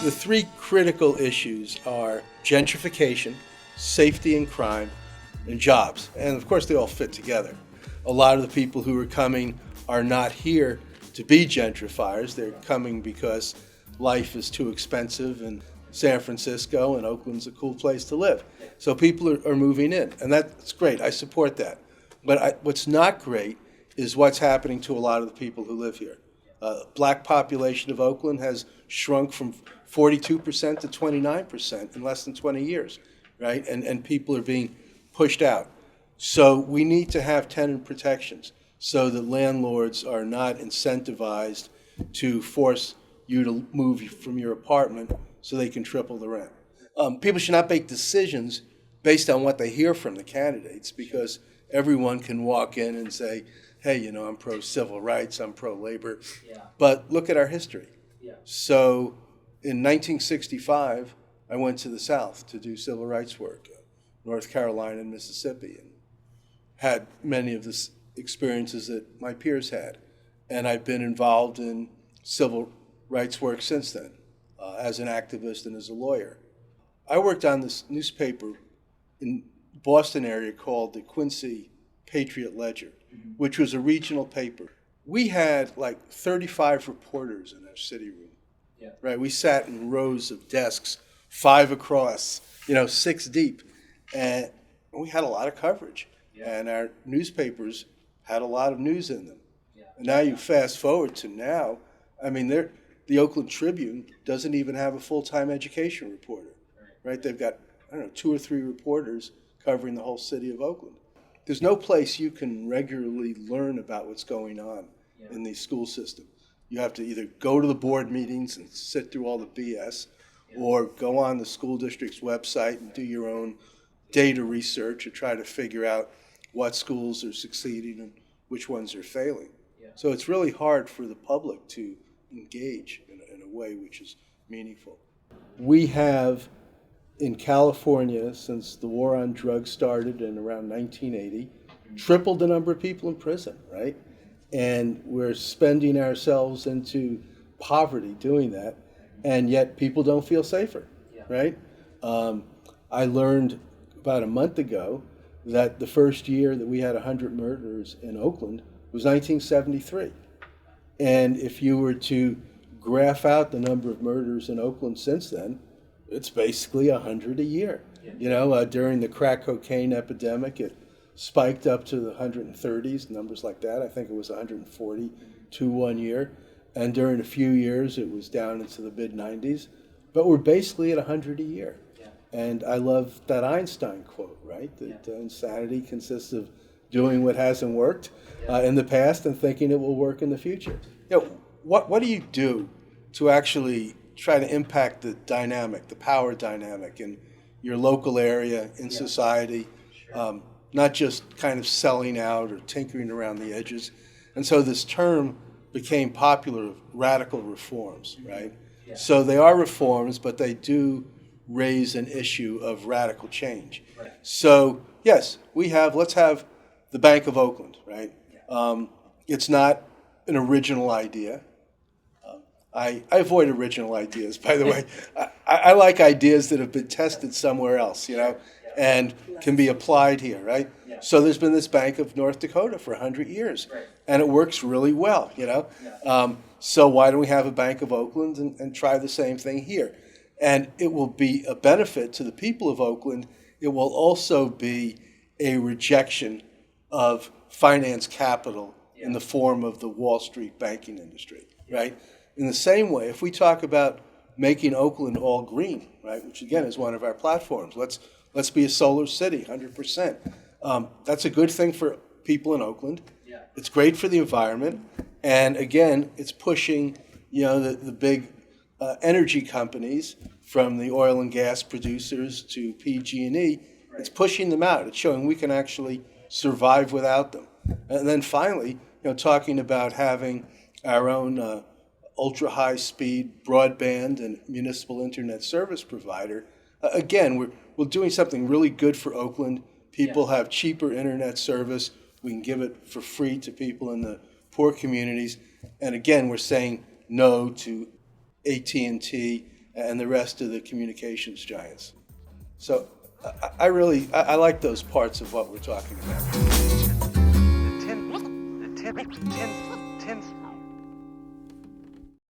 The three critical issues are gentrification, safety and crime, and jobs. And of course, they all fit together. A lot of the people who are coming are not here to be gentrifiers. They're coming because life is too expensive in San Francisco, and Oakland's a cool place to live. So people are moving in, and that's great. I support that. But what's not great is what's happening to a lot of the people who live here. Black population of Oakland has shrunk from 42% to 29% in less than 20 years, right? And people are being pushed out. So we need to have tenant protections so that landlords are not incentivized to force you to move from your apartment so they can triple the rent. People should not make decisions based on what they hear from the candidates, because everyone can walk in and say, hey, I'm pro-civil rights, I'm pro-labor. Yeah. But look at our history. Yeah. So in 1965, I went to the South to do civil rights work, North Carolina and Mississippi, and had many of the experiences that my peers had. And I've been involved in civil rights work since then, as an activist and as a lawyer. I worked on this newspaper in the Boston area called the Quincy Patriot Ledger, which was a regional paper. We had like 35 reporters in our city room, right? We sat in rows of desks, 5 across, 6 deep, and we had a lot of coverage. And our newspapers had a lot of news in them. And now you fast forward to now, the Oakland Tribune doesn't even have a full-time education reporter, right? They've got, 2 or 3 reporters covering the whole city of Oakland. There's no place you can regularly learn about what's going on in the school system. You have to either go to the board meetings and sit through all the BS, or go on the school district's website and do your own data research and try to figure out what schools are succeeding and which ones are failing. So it's really hard for the public to engage in a way which is meaningful. We have in California, since the war on drugs started in around 1980, tripled the number of people in prison, right? And we're spending ourselves into poverty doing that, and yet people don't feel safer, right? I learned about a month ago that the first year that we had 100 murders in Oakland was 1973. And if you were to graph out the number of murders in Oakland since then, it's basically 100 a year. During the crack cocaine epidemic, it spiked up to the 130s, numbers like that. I think it was 142 one year. And during a few years, it was down into the mid-90s. But we're basically at 100 a year. And I love that Einstein quote, right? That insanity consists of doing what hasn't worked in the past and thinking it will work in the future. What do you do to actually try to impact the dynamic, the power dynamic in your local area, in society, not just kind of selling out or tinkering around the edges? And so this term became popular, radical reforms, right? So they are reforms, but they do raise an issue of radical change. So yes, let's have the Bank of Oakland, right? It's not an original idea. I avoid original ideas, by the way. I like ideas that have been tested somewhere else, and can be applied here, right? So there's been this Bank of North Dakota for 100 years, and it works really well, So why don't we have a Bank of Oakland and try the same thing here? And it will be a benefit to the people of Oakland. It will also be a rejection of finance capital in the form of the Wall Street banking industry, right? In the same way, if we talk about making Oakland all green, right, which again is one of our platforms, let's be a solar city, 100%. That's a good thing for people in Oakland. It's great for the environment, and again, it's pushing, the big energy companies, from the oil and gas producers to PG&E. It's pushing them out. It's showing we can actually survive without them. And then finally, talking about having our own ultra-high-speed broadband and municipal internet service provider. Again, we're doing something really good for Oakland. People have cheaper internet service. We can give it for free to people in the poor communities. And again, we're saying no to AT&T and the rest of the communications giants. So I like those parts of what we're talking about. The 10